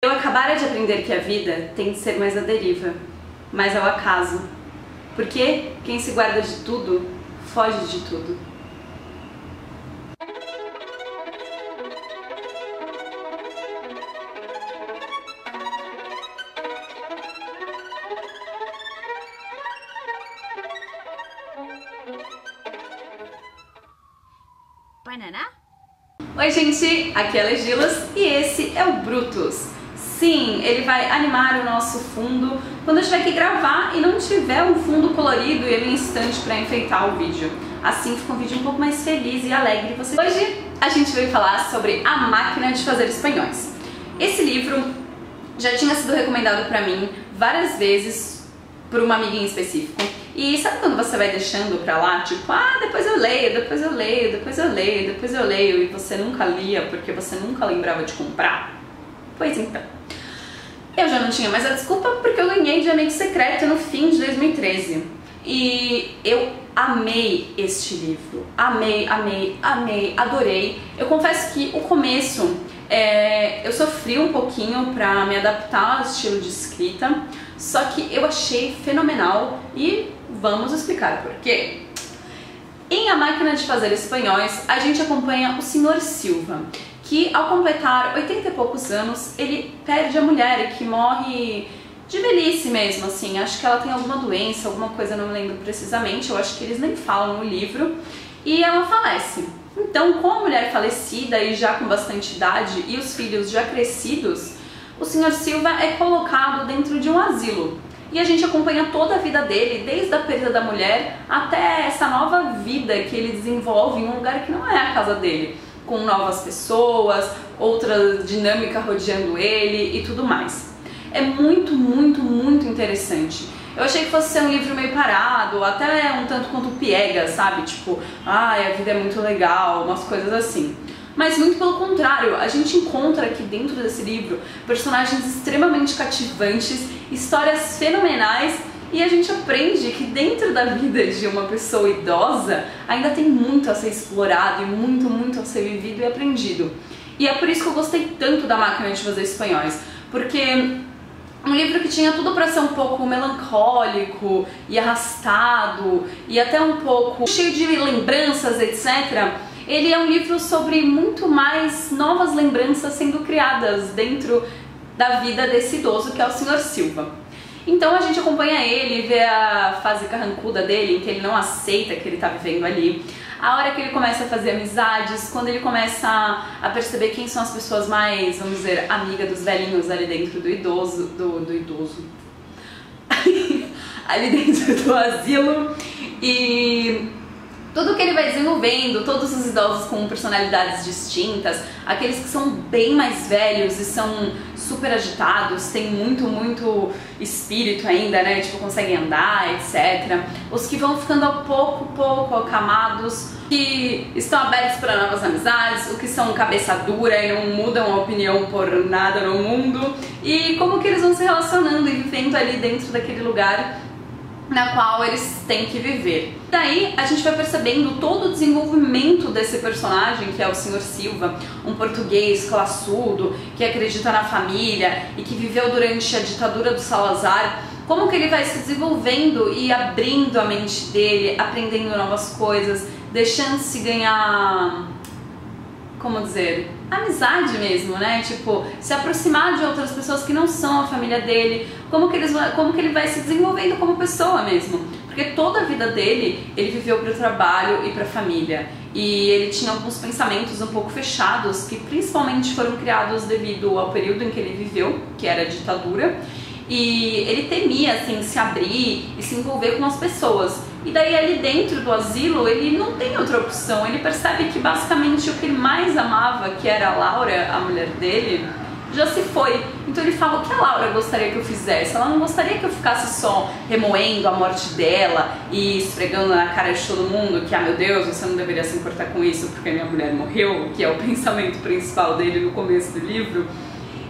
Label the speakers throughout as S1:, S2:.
S1: Eu acabara de aprender que a vida tem de ser mais à deriva, mais ao acaso. Porque quem se guarda de tudo, foge de tudo.
S2: Banana?
S1: Oi gente, aqui é a Legilas e esse é o Brutus. Sim, ele vai animar o nosso fundo quando eu estiver aqui gravar e não tiver um fundo colorido e ali instante para enfeitar o vídeo. Assim fica um vídeo um pouco mais feliz e alegre. Hoje a gente veio falar sobre A Máquina de Fazer Espanhóis. Esse livro já tinha sido recomendado para mim várias vezes por uma amiga em específico. E sabe quando você vai deixando pra lá, tipo, depois eu leio, depois eu leio, depois eu leio, depois eu leio, e você nunca lia porque você nunca lembrava de comprar? Pois então. Eu já não tinha mais a desculpa porque eu ganhei de amigo secreto no fim de 2013. E eu amei este livro. Amei, amei, amei, adorei. Eu confesso que o começo eu sofri um pouquinho pra me adaptar ao estilo de escrita, só que eu achei fenomenal e vamos explicar por quê. Em A Máquina de Fazer Espanhóis, a gente acompanha o Sr. Silva, que ao completar 80 e poucos anos, ele perde a mulher, que morre de velhice mesmo, assim. Acho que ela tem alguma doença, alguma coisa, não me lembro precisamente, eu acho que eles nem falam no livro, e ela falece. Então, com a mulher falecida e já com bastante idade e os filhos já crescidos, o Sr. Silva é colocado dentro de um asilo. E a gente acompanha toda a vida dele, desde a perda da mulher até essa nova vida que ele desenvolve em um lugar que não é a casa dele, com novas pessoas, outra dinâmica rodeando ele e tudo mais. É muito, muito, muito interessante. Eu achei que fosse ser um livro meio parado, até um tanto quanto piega, sabe? Tipo, a vida é muito legal, umas coisas assim. Mas muito pelo contrário, a gente encontra aqui dentro desse livro personagens extremamente cativantes, histórias fenomenais, e a gente aprende que dentro da vida de uma pessoa idosa ainda tem muito a ser explorado e muito, muito a ser vivido e aprendido. E é por isso que eu gostei tanto da Máquina de Fazer Espanhóis, porque um livro que tinha tudo para ser um pouco melancólico e arrastado e até um pouco cheio de lembranças, etc. Ele é um livro sobre muito mais novas lembranças sendo criadas dentro da vida desse idoso que é o Sr. Silva. Então a gente acompanha ele, vê a fase carrancuda dele, em que ele não aceita que ele está vivendo ali. A hora que ele começa a fazer amizades, quando ele começa a perceber quem são as pessoas mais, vamos dizer, amigas dos velhinhos ali dentro do idoso, ali dentro do asilo, e tudo que ele vai desenvolvendo, todos os idosos com personalidades distintas, aqueles que são bem mais velhos e são super agitados, têm muito, muito espírito ainda, né, tipo, conseguem andar, etc. Os que vão ficando ao pouco acamados, que estão abertos para novas amizades, os que são cabeça dura e não mudam a opinião por nada no mundo, e como que eles vão se relacionando e vivendo ali dentro daquele lugar na qual eles têm que viver. Daí a gente vai percebendo todo o desenvolvimento desse personagem, que é o Sr. Silva, um português classudo, que acredita na família e que viveu durante a ditadura do Salazar, como que ele vai se desenvolvendo e abrindo a mente dele, aprendendo novas coisas, deixando-se ganhar, como dizer, amizade mesmo, né? Tipo, se aproximar de outras pessoas que não são a família dele, como que ele vai se desenvolvendo como pessoa mesmo. Porque toda a vida dele, ele viveu para o trabalho e para a família. E ele tinha alguns pensamentos um pouco fechados, que principalmente foram criados devido ao período em que ele viveu, que era a ditadura. E ele temia, assim, se abrir e se envolver com as pessoas. E daí ali dentro do asilo, ele não tem outra opção. Ele percebe que basicamente o que ele mais amava, que era a Laura, a mulher dele, já se foi. Então ele fala: o que a Laura gostaria que eu fizesse? Ela não gostaria que eu ficasse só remoendo a morte dela e esfregando na cara de todo mundo que, meu Deus, você não deveria se importar com isso porque a minha mulher morreu, que é o pensamento principal dele no começo do livro.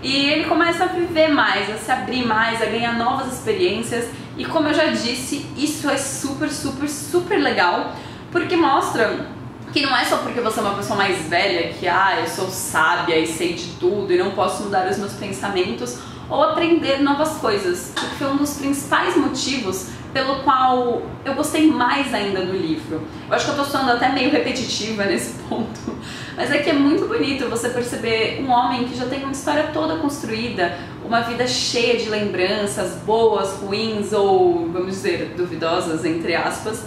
S1: E ele começa a viver mais, a se abrir mais, a ganhar novas experiências. E como eu já disse, isso é super, super, super legal, porque mostra que que não é só porque você é uma pessoa mais velha que, eu sou sábia e sei de tudo e não posso mudar os meus pensamentos ou aprender novas coisas. Acho que foi um dos principais motivos pelo qual eu gostei mais ainda do livro. Eu acho que eu tô soando até meio repetitiva nesse ponto, mas é que é muito bonito você perceber um homem que já tem uma história toda construída, uma vida cheia de lembranças, boas, ruins ou, vamos dizer, duvidosas, entre aspas,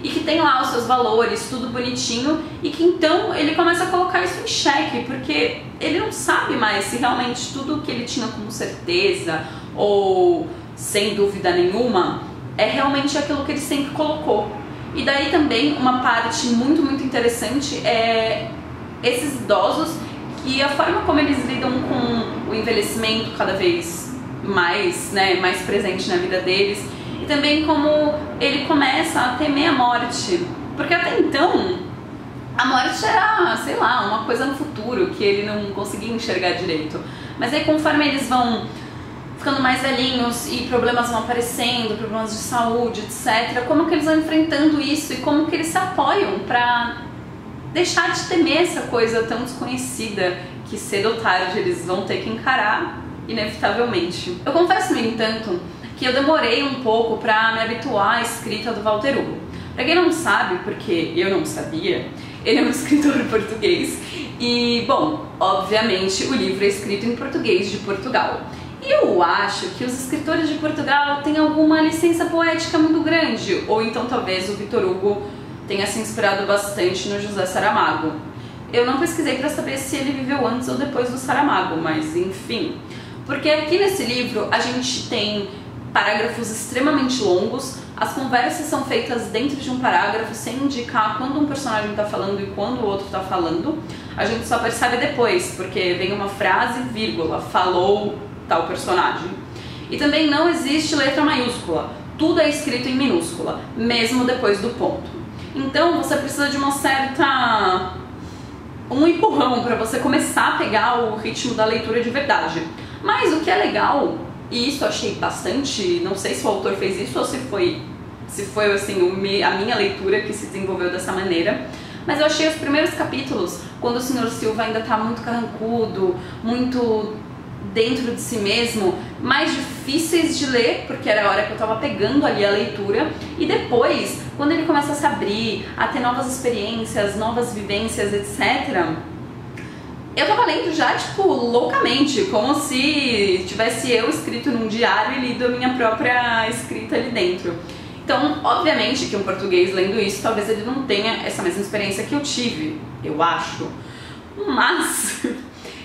S1: e que tem lá os seus valores, tudo bonitinho, e que então ele começa a colocar isso em xeque, porque ele não sabe mais se realmente tudo que ele tinha como certeza ou sem dúvida nenhuma é realmente aquilo que ele sempre colocou. E daí também uma parte muito interessante é esses idosos e a forma como eles lidam com o envelhecimento cada vez mais, mais presente na vida deles, e também como ele começa a temer a morte, porque até então a morte era, sei lá, uma coisa no futuro que ele não conseguia enxergar direito. Mas aí conforme eles vão ficando mais velhinhos e problemas vão aparecendo, problemas de saúde, etc., como que eles vão enfrentando isso e como que eles se apoiam pra deixar de temer essa coisa tão desconhecida que cedo ou tarde eles vão ter que encarar, inevitavelmente. Eu confesso, no entanto, que eu demorei um pouco pra me habituar à escrita do Walter Hugo. Pra quem não sabe, porque eu não sabia, ele é um escritor português e, bom, obviamente o livro é escrito em português de Portugal. E eu acho que os escritores de Portugal têm alguma licença poética muito grande, ou então talvez o Victor Hugo tenha se inspirado bastante no José Saramago. Eu não pesquisei para saber se ele viveu antes ou depois do Saramago, mas enfim. Porque aqui nesse livro a gente tem parágrafos extremamente longos, as conversas são feitas dentro de um parágrafo sem indicar quando um personagem está falando e quando o outro está falando. A gente só percebe depois, porque vem uma frase, vírgula, falou tal personagem. E também não existe letra maiúscula, tudo é escrito em minúscula, mesmo depois do ponto. Então você precisa de um empurrão para você começar a pegar o ritmo da leitura de verdade. Mas o que é legal, e isso eu achei bastante, não sei se o autor fez isso ou se foi assim, a minha leitura que se desenvolveu dessa maneira, mas eu achei os primeiros capítulos, quando o Sr. Silva ainda está muito carrancudo, muito dentro de si mesmo, mais difíceis de ler, porque era a hora que eu tava pegando ali a leitura, e depois, quando ele começa a se abrir, a ter novas experiências, novas vivências, etc., eu tava lendo já, tipo, loucamente, como se tivesse eu escrito num diário e lido a minha própria escrita ali dentro. Então, obviamente que um português lendo isso, talvez ele não tenha essa mesma experiência que eu tive, eu acho, mas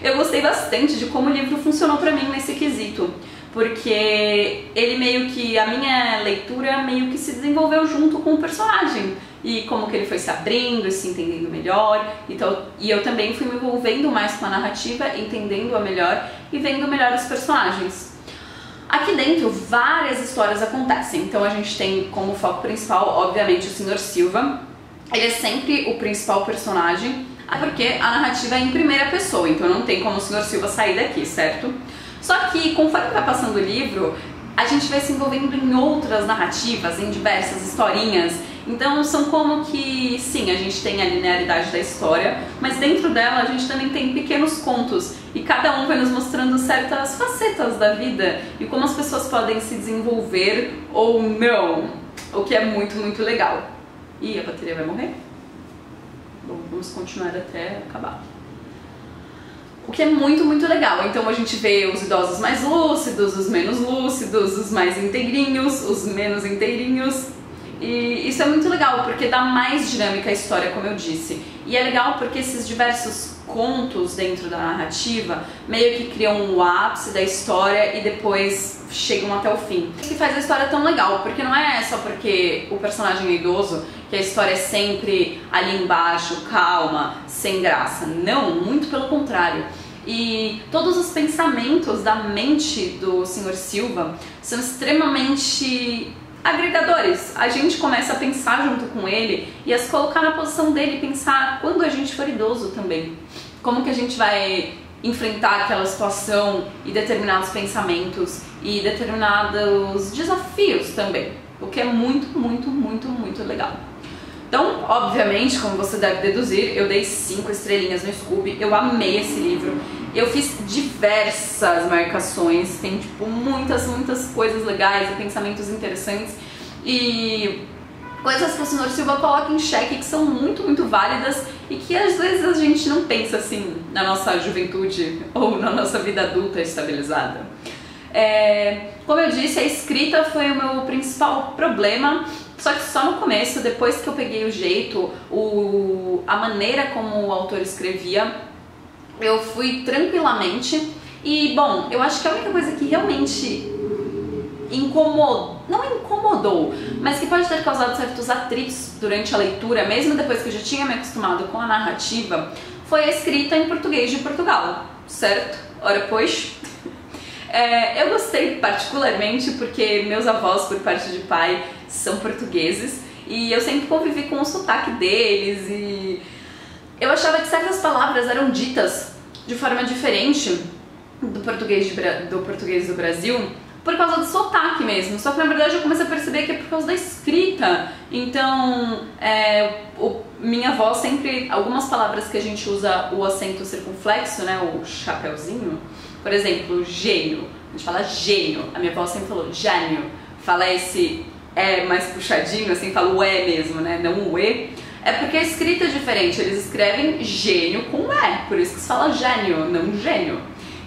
S1: eu gostei bastante de como o livro funcionou pra mim nesse quesito, porque ele meio que, a minha leitura meio que se desenvolveu junto com o personagem, e como que ele foi se abrindo e se entendendo melhor, então, e eu também fui me envolvendo mais com a narrativa, entendendo-a melhor e vendo melhor os personagens. Aqui dentro várias histórias acontecem, então a gente tem como foco principal, obviamente, o Sr. Silva. Ele é sempre o principal personagem, porque a narrativa é em primeira pessoa, então não tem como o Sr. Silva sair daqui, certo? Só que conforme vai passando o livro, a gente vai se envolvendo em outras narrativas, em diversas historinhas. Então são como que, sim, a gente tem a linearidade da história, mas dentro dela a gente também tem pequenos contos, e cada um vai nos mostrando certas facetas da vida e como as pessoas podem se desenvolver ou não, o que é muito legal. E a bateria vai morrer? Bom, vamos continuar até acabar. O que é muito legal. Então a gente vê os idosos mais lúcidos, os menos lúcidos, os mais inteirinhos, os menos inteirinhos. E isso é muito legal, porque dá mais dinâmica à história, como eu disse. E é legal porque esses diversos contos dentro da narrativa meio que criam o ápice da história e depois chegam até o fim. Isso que faz a história tão legal, porque não é só porque o personagem é idoso que a história é sempre ali embaixo, calma, sem graça. Não, muito pelo contrário. E todos os pensamentos da mente do Sr. Silva são extremamente agregadores. A gente começa a pensar junto com ele e a se colocar na posição dele e pensar quando a gente for idoso também. Como que a gente vai enfrentar aquela situação e determinados pensamentos e determinados desafios também. O que é muito legal. Então, obviamente, como você deve deduzir, eu dei 5 estrelinhas no Scooby, eu amei esse livro. Eu fiz diversas marcações, tem tipo muitas coisas legais e pensamentos interessantes e coisas que o Sr. Silva coloca em xeque que são muito válidas e que às vezes a gente não pensa assim na nossa juventude ou na nossa vida adulta estabilizada. Como eu disse, a escrita foi o meu principal problema, só que só no começo, depois que eu peguei o jeito, a maneira como o autor escrevia, eu fui tranquilamente. E bom, eu acho que a única coisa que realmente não incomodou, mas que pode ter causado certos atritos durante a leitura, mesmo depois que eu já tinha me acostumado com a narrativa, foi a escrita em português de Portugal, certo? Ora pois, eu gostei particularmente porque meus avós, por parte de pai, são portugueses e eu sempre convivi com o sotaque deles e eu achava que certas palavras eram ditas de forma diferente do português do Brasil por causa do sotaque mesmo, só que na verdade eu comecei a perceber que é por causa da escrita. Então, minha avó sempre, algumas palavras que a gente usa o acento circunflexo, né, o chapeuzinho, por exemplo, gênio, a gente fala gênio, a minha avó sempre falou gênio, fala esse mais puxadinho, assim, fala o mesmo, né, não o é porque a escrita é diferente, eles escrevem gênio com por isso que se fala gênio, não gênio.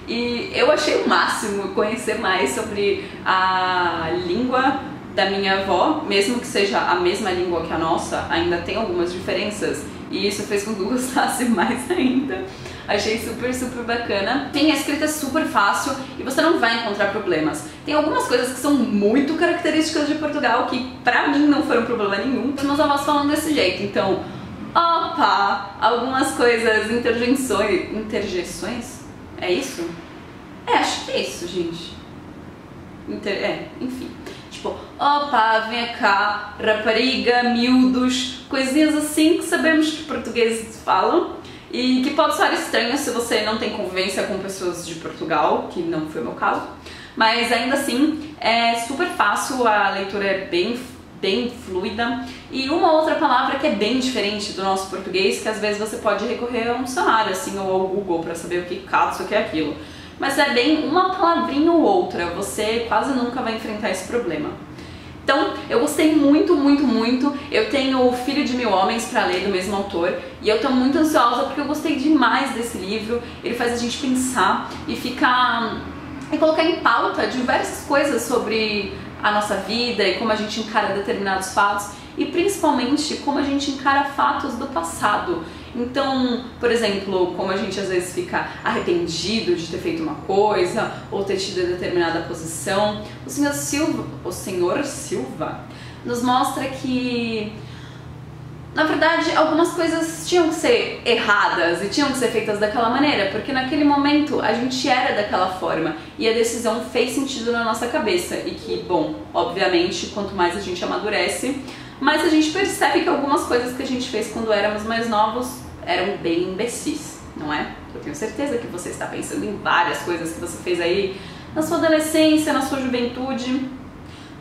S1: E eu achei o máximo conhecer mais sobre a língua da minha avó, mesmo que seja a mesma língua que a nossa, ainda tem algumas diferenças e isso fez com que eu gostasse mais ainda. Achei super bacana. Tem a escrita super fácil e você não vai encontrar problemas. Tem algumas coisas que são muito características de Portugal que pra mim não foram problema nenhum. Os meus avós falam desse jeito, então, algumas coisas, interjeições? É isso? Acho que é isso, gente. Enfim. Tipo, vem cá, rapariga, miúdos, coisinhas assim que sabemos que portugueses falam e que pode soar estranho se você não tem convivência com pessoas de Portugal, que não foi o meu caso, mas ainda assim é super fácil, a leitura é bem fluida. E uma outra palavra que é bem diferente do nosso português, que às vezes você pode recorrer a um dicionário assim, ou ao Google para saber o que catso, o que é aquilo. Mas é bem uma palavrinha ou outra, você quase nunca vai enfrentar esse problema. Então, eu gostei muito. Eu tenho O Filho de Mil Homens para ler, do mesmo autor, e eu tô muito ansiosa porque eu gostei demais desse livro. Ele faz a gente pensar e colocar em pauta diversas coisas sobre a nossa vida e como a gente encara determinados fatos e principalmente como a gente encara fatos do passado. Então, por exemplo, como a gente às vezes fica arrependido de ter feito uma coisa ou ter tido determinada posição, o Sr. Silva nos mostra que, na verdade, algumas coisas tinham que ser erradas e tinham que ser feitas daquela maneira, porque naquele momento a gente era daquela forma e a decisão fez sentido na nossa cabeça e que, bom, obviamente, quanto mais a gente amadurece, mais a gente percebe que algumas coisas que a gente fez quando éramos mais novos eram bem imbecis, não é? Eu tenho certeza que você está pensando em várias coisas que você fez aí na sua adolescência, na sua juventude,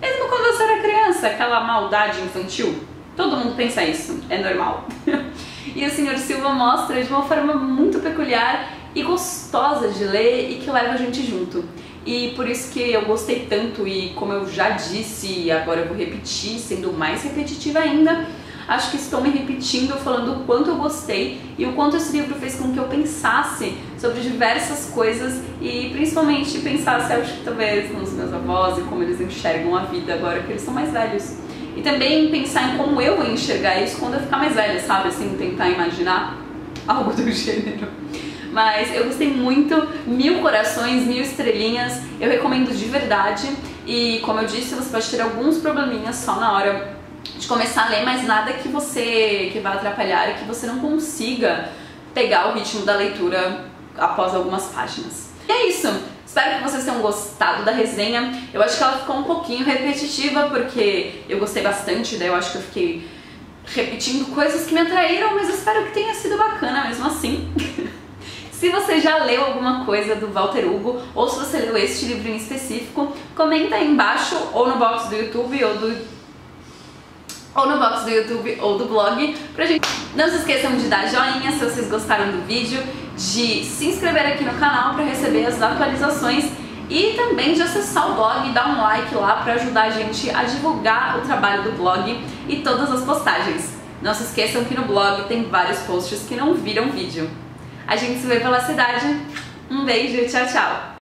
S1: mesmo quando você era criança, aquela maldade infantil. Todo mundo pensa isso, é normal. E o Sr. Silva mostra de uma forma muito peculiar e gostosa de ler e que leva a gente junto. E por isso que eu gostei tanto e, como eu já disse, e agora eu vou repetir, sendo mais repetitiva ainda, acho que estou me repetindo falando o quanto eu gostei e o quanto esse livro fez com que eu pensasse sobre diversas coisas e principalmente pensasse, acho que talvez, nos meus avós e como eles enxergam a vida agora que eles são mais velhos. E também pensar em como eu vou enxergar isso quando eu ficar mais velha, sabe? Assim, tentar imaginar algo do gênero. Mas eu gostei muito, 1000 corações, 1000 estrelinhas, eu recomendo de verdade. E como eu disse, você pode ter alguns probleminhas só na hora de começar a ler, mas nada que vai atrapalhar e que você não consiga pegar o ritmo da leitura após algumas páginas. E é isso! Espero que vocês tenham gostado da resenha. Eu acho que ela ficou um pouquinho repetitiva porque eu gostei bastante, daí eu acho que eu fiquei repetindo coisas que me atraíram, mas eu espero que tenha sido bacana mesmo assim. Se você já leu alguma coisa do Walter Hugo, ou se você leu este livro em específico, comenta aí embaixo, ou no box do YouTube, ou do ou no box do YouTube ou do blog pra gente. Não se esqueçam de dar joinha se vocês gostaram do vídeo, de se inscrever aqui no canal para receber as atualizações e também de acessar o blog e dar um like lá para ajudar a gente a divulgar o trabalho do blog e todas as postagens. Não se esqueçam que no blog tem vários posts que não viram vídeo. A gente se vê pela cidade. Um beijo e tchau, tchau!